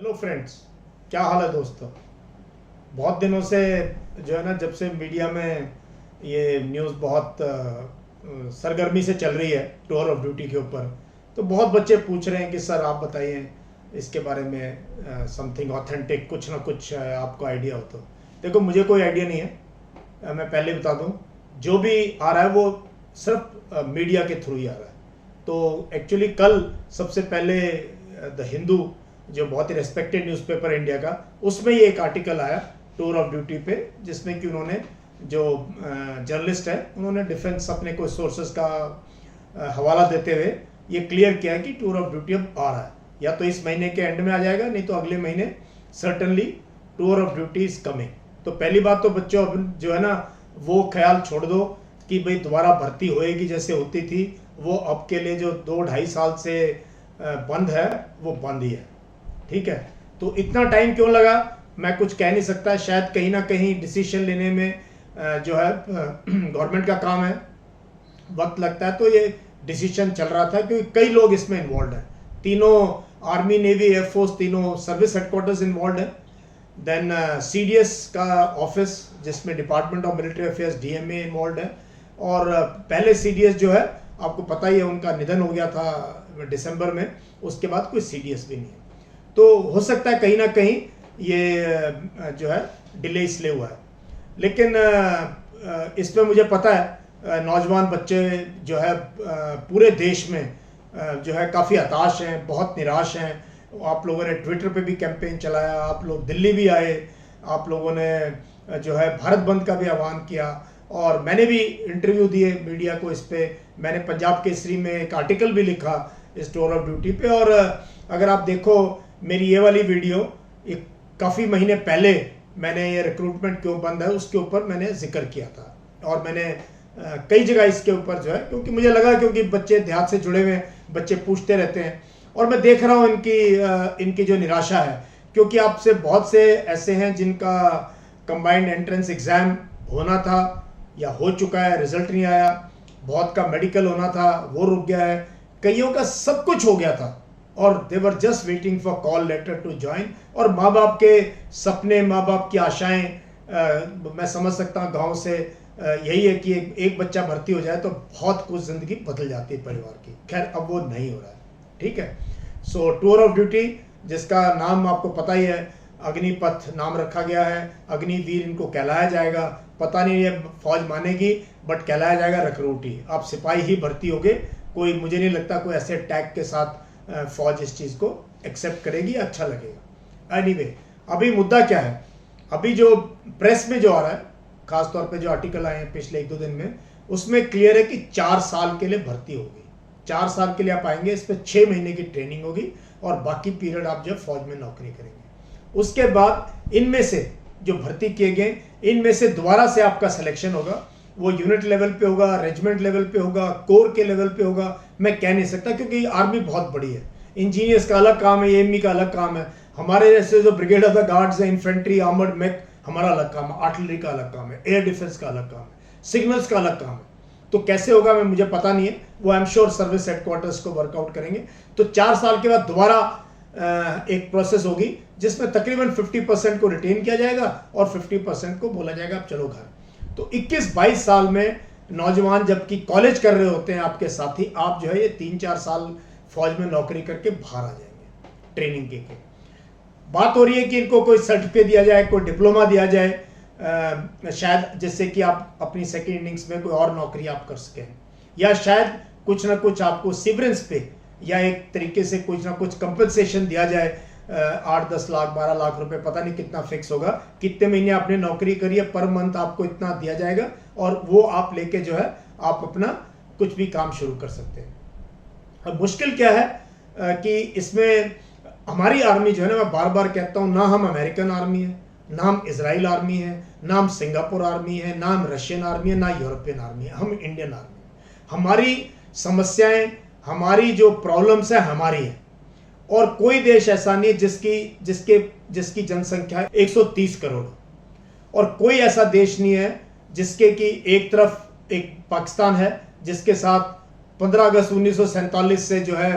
Hello friends, क्या हाल है दोस्तों। बहुत दिनों से जो है ना, जब से मीडिया में ये न्यूज़ बहुत सरगर्मी से चल रही है टूर ऑफ ड्यूटी के ऊपर, तो बहुत बच्चे पूछ रहे हैं कि सर आप बताइए इसके बारे में समथिंग ऑथेंटिक, कुछ ना कुछ आपको आइडिया हो तो। देखो, मुझे कोई आइडिया नहीं है। मैं पहले बता दूं, जो भी आ रहा है वो सिर्फ मीडिया के थ्रू ही आ रहा है। तो एक्चुअली कल सबसे पहले द हिंदू, जो बहुत ही रेस्पेक्टेड न्यूज़पेपर इंडिया का, उसमें ये एक आर्टिकल आया टूर ऑफ ड्यूटी पे, जिसमें कि उन्होंने जो जर्नलिस्ट है उन्होंने डिफेंस अपने कोई सोर्सेज का हवाला देते हुए ये क्लियर किया कि टूर ऑफ ड्यूटी अब आ रहा है, या तो इस महीने के एंड में आ जाएगा, नहीं तो अगले महीने certainly tour of duty is coming. तो पहली बात तो बच्चों, जो है ना, वो ख्याल छोड़ दो कि भाई दोबारा भर्ती होएगी जैसे होती थी। वो अब के लिए जो 2-2.5 साल से बंद है, वो बंद ही है। ठीक है, तो इतना टाइम क्यों लगा मैं कुछ कह नहीं सकता। शायद कहीं ना कहीं डिसीजन लेने में जो है गवर्नमेंट का काम है, वक्त लगता है। तो ये डिसीजन चल रहा था क्योंकि कई लोग इसमें इन्वॉल्व हैं। तीनों आर्मी, नेवी, एयरफोर्स, तीनों सर्विस हेडक्वार्टर्स इन्वॉल्व है। देन CDS का ऑफिस, जिसमें department of military affairs DMA involve है। और पहले CDS जो है, आपको पता ही है, उनका निधन हो गया था दिसंबर में। उसके बाद कोई CDS भी नहीं है। तो हो सकता है कहीं ना कहीं ये जो है डिले इसलिए हुआ है। लेकिन इसमें मुझे पता है नौजवान बच्चे जो है पूरे देश में जो है काफ़ी हताश हैं, बहुत निराश हैं। आप लोगों ने ट्विटर पे भी कैंपेन चलाया, आप लोग दिल्ली भी आए, आप लोगों ने जो है भारत बंद का भी आह्वान किया, और मैंने भी इंटरव्यू दिए मीडिया को इस पे। मैंने पंजाब केसरी में एक आर्टिकल भी लिखा इस टूर ऑफ ड्यूटी पे। और अगर आप देखो मेरी ये वाली वीडियो, एक काफ़ी महीने पहले मैंने ये रिक्रूटमेंट क्यों बंद है उसके ऊपर मैंने जिक्र किया था। और मैंने कई जगह इसके ऊपर जो है, क्योंकि मुझे लगा, क्योंकि बच्चे देहात से जुड़े हुए हैं, बच्चे पूछते रहते हैं, और मैं देख रहा हूँ इनकी जो निराशा है। क्योंकि आपसे बहुत से ऐसे हैं जिनका कंबाइंड एंट्रेंस एग्ज़ाम होना था या हो चुका है, रिजल्ट नहीं आया। बहुत का मेडिकल होना था, वो रुक गया है। कईयों का सब कुछ हो गया था और they were just waiting for call letter to join. और माँ बाप के सपने, माँ बाप की आशाएं, मैं समझ सकता हूँ गाँव से यही है कि एक बच्चा भर्ती हो जाए तो बहुत कुछ ज़िंदगी बदल जाती है परिवार की। खैर, अब वो नहीं हो रहा है। ठीक है, सो टूर ऑफ ड्यूटी, जिसका नाम आपको पता ही है, अग्निपथ नाम रखा गया है। अग्निवीर इनको कहलाया जाएगा। पता नहीं ये फौज मानेगी, बट कहलाया जाएगा रिक्रूटी। आप सिपाही ही भर्ती होगे। कोई, मुझे नहीं लगता कोई ऐसे टैग के साथ फौज इस चीज़ को एक्सेप्ट करेगी, अच्छा लगेगा। एनीवे, अभी मुद्दा क्या है? अभी जो प्रेस में जो आ रहा है, खासतौर पे जो आर्टिकल आए हैं पिछले 1-2 दिन में, उसमें क्लियर है कि 4 साल के लिए भर्ती होगी। 4 साल के लिए आप आएंगे, इस पर 6 महीने की ट्रेनिंग होगी और बाकी पीरियड आप जो फौज में नौकरी करेंगे। उसके बाद इनमें से जो भर्ती किए गए, इनमें से दोबारा से आपका सिलेक्शन होगा। वो यूनिट लेवल पे होगा, रेजिमेंट लेवल पे होगा, कोर के लेवल पे होगा। मैं कह नहीं सकता, क्योंकि आर्मी बहुत बड़ी है। इंजीनियर्स का अलग काम है, AME का अलग काम है। हमारे जैसे जो ब्रिगेड ऑफ द गार्ड्स है, इन्फेंट्री, आर्मर्ड मेक, हमारा अलग काम है। आर्टिलरी का अलग काम है, एयर डिफेंस का अलग काम है, सिग्नल्स का अलग काम है। तो कैसे होगा मैं, मुझे पता नहीं है। वो I am sure service headquarters को वर्कआउट करेंगे। तो 4 साल के बाद दोबारा एक प्रोसेस होगी, जिसमें तकरीबन 50% को रिटेन किया जाएगा और 50% को बोला जाएगा आप चलो घर। तो 21-22 साल में नौजवान जबकि कॉलेज कर रहे होते हैं आपके साथी, आप जो है ये 3-4 साल फौज में नौकरी करके बाहर आ जाएंगे ट्रेनिंग के। बात हो रही है कि इनको कोई सर्टिफिकेट दिया जाए, कोई डिप्लोमा दिया जाए, शायद, जिससे कि आप अपनी सेकेंड इनिंग्स में कोई और नौकरी आप कर सकें, या शायद कुछ ना कुछ आपको सीवरेंस पे या एक तरीके से कुछ ना कुछ कंपनसेशन दिया जाए। 8-10 लाख 12 लाख रुपए, पता नहीं कितना फिक्स होगा, कितने महीने आपने नौकरी करी है, पर मंथ आपको इतना दिया जाएगा, और वो आप लेके जो है आप अपना कुछ भी काम शुरू कर सकते हैं। अब मुश्किल क्या है कि इसमें हमारी आर्मी जो है ना, मैं बार बार कहता हूँ, ना हम अमेरिकन आर्मी है, ना हम इजराइल आर्मी है, ना हम सिंगापुर आर्मी है, ना हम रशियन आर्मी है, ना यूरोपियन आर्मी है, हम इंडियन आर्मी है। हमारी समस्याएं, हमारी जो प्रॉब्लम्स है हमारी है। और कोई देश ऐसा नहीं जिसकी जनसंख्या 130 करोड़, और कोई ऐसा देश नहीं है जिसके कि एक तरफ एक पाकिस्तान है जिसके साथ 15 अगस्त 1947 से जो है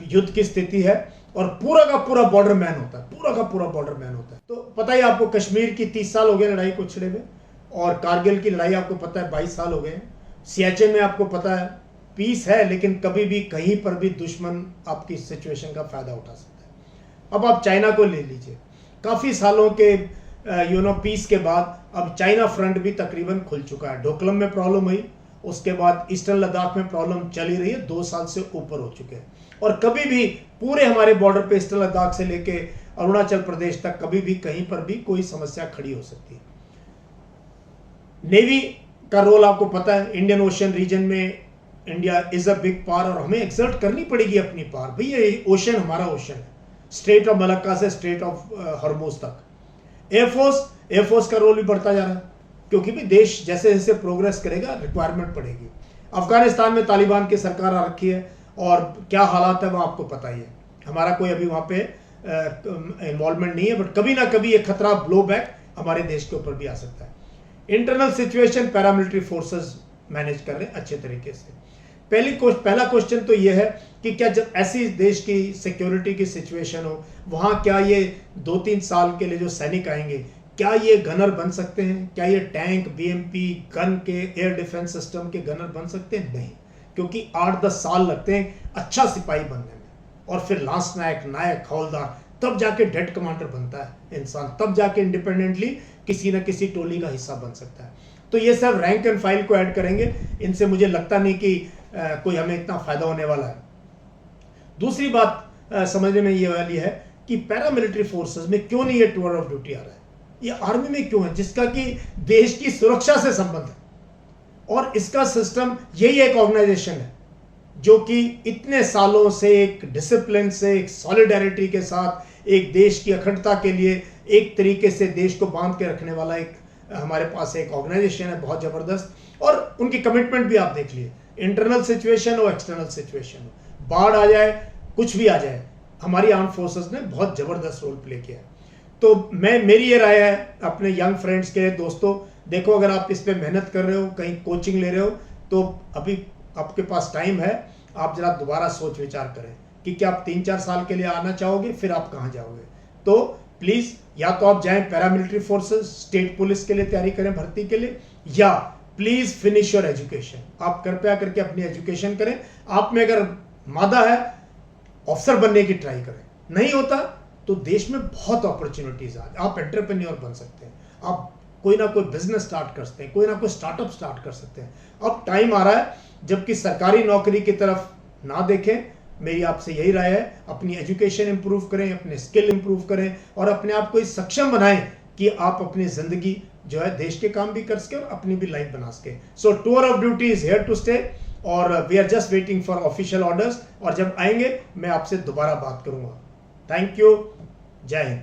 युद्ध की स्थिति है, और पूरा का पूरा बॉर्डर मैन होता है, पूरा का पूरा बॉर्डर मैन होता है। तो पता ही आपको कश्मीर की 30 साल हो गए लड़ाई को छिड़े में, और कारगिल की लड़ाई आपको पता है 22 साल हो गए हैं। सियाचिन में आपको पता है पीस है, लेकिन कभी भी कहीं पर भी दुश्मन आपकी सिचुएशन का फायदा उठा सकता है। अब आप चाइना को ले लीजिए, काफी सालों के पीस के बाद अब चाइना फ्रंट भी तकरीबन खुल चुका है। डोकलम में प्रॉब्लम हुई, उसके बाद ईस्टर्न लद्दाख में प्रॉब्लम चली रही है, 2 साल से ऊपर हो चुके हैं। और कभी भी पूरे हमारे बॉर्डर पे ईस्टर्न लद्दाख से लेके अरुणाचल प्रदेश तक कभी भी कहीं पर भी कोई समस्या खड़ी हो सकती है। नेवी का रोल आपको पता है, इंडियन ओशन रीजन में India is a big power, और हमें एक्सर्ट करनी पड़ेगी अपनी पावर। भैया ये ओशन हमारा ओशन है, स्ट्रेट ऑफ मलक्का से स्ट्रेट ऑफ हॉर्मुज तक। एयरफोर्स का रोल भी बढ़ता जा रहा है, क्योंकि भी देश जैसे जैसे प्रोग्रेस करेगा रिक्वायरमेंट पड़ेगी। अफगानिस्तान में तालिबान की सरकार आ रखी है, और क्या हालात है वो आपको पता ही है। हमारा कोई अभी वहां पे इन्वॉल्वमेंट नहीं है, बट कभी ना कभी एक खतरा ब्लो बैक हमारे देश के ऊपर भी आ सकता है। Internal situation paramilitary forces manage कर रहे हैं अच्छे तरीके से। पहला क्वेश्चन तो ये है कि क्या जब ऐसी देश की सिक्योरिटी की सिचुएशन हो, वहां क्या ये 2-3 साल के लिए जो सैनिक आएंगे, क्या ये गनर बन सकते हैं? क्या ये टैंक, बीएमपी, गन के, एयर डिफेंस सिस्टम के गनर बन सकते हैं? नहीं, क्योंकि 8-10 साल लगते हैं अच्छा सिपाही बनने में, और फिर लांस नायक, हवलदार, तब जाके डेड कमांडर बनता है इंसान, तब जाके इंडिपेंडेंटली किसी न किसी टोली का हिस्सा बन सकता है। तो ये सब रैंक एंड फाइल को ऐड करेंगे, इनसे मुझे लगता नहीं कि कोई हमें इतना फायदा होने वाला है। दूसरी बात समझने में ये वाली है कि पैरामिलिट्री फोर्सेस में क्यों नहीं ये टूर ऑफ ड्यूटी आ रहा है, ये आर्मी में क्यों है, जिसका कि देश की सुरक्षा से संबंध है। और इसका सिस्टम यही एक ऑर्गेनाइजेशन है जो कि इतने सालों से एक डिसिप्लिन से, एक सॉलिडेरिटी के साथ, एक देश की अखंडता के लिए एक तरीके से देश को बांध के रखने वाला एक हमारे पास एक ऑर्गेनाइजेशन है बहुत जबरदस्त। और उनकी कमिटमेंट भी आप देख लिए, इंटरनल सिचुएशन और एक्सटर्नल सिचुएशन, बाढ़ आ जाए, कुछ भी आ जाए, हमारी आर्म फोर्सेस ने बहुत जबरदस्त रोल प्ले किया है। तो मेरी ये राय है अपने यंग फ्रेंड्स के दोस्तों, देखो अगर आप इस पे मेहनत कर रहे हो, कहीं कोचिंग ले रहे हो, तो अभी आपके पास टाइम है, आप जरा दोबारा सोच विचार करें कि क्या आप 3-4 साल के लिए आना चाहोगे, फिर आप कहाँ जाओगे। तो प्लीज या तो आप जाएं पैरामिलिट्री फोर्सेस, स्टेट पुलिस के लिए तैयारी करें भर्ती के लिए, या प्लीज फिनिश योर एजुकेशन। आप कृपया करके अपनी एजुकेशन करें। आप में अगर मादा है, ऑफिसर बनने की ट्राई करें, नहीं होता तो देश में बहुत अपॉर्चुनिटीज आ, आप एंटरप्रेन्योर बन सकते हैं, आप कोई ना कोई बिजनेस स्टार्ट कर सकते हैं, कोई ना कोई स्टार्टअप स्टार्ट कर सकते हैं। अब टाइम आ रहा है जबकि सरकारी नौकरी की तरफ ना देखें। मेरी आपसे यही राय है, अपनी एजुकेशन इंप्रूव करें, अपने स्किल इंप्रूव करें, और अपने आप को इस सक्षम बनाएं कि आप अपनी जिंदगी जो है देश के काम भी कर सके और अपनी भी लाइफ बना सके। So tour of duty is here to stay, और we are just waiting for official orders, और जब आएंगे मैं आपसे दोबारा बात करूंगा। थैंक यू, जय हिंद।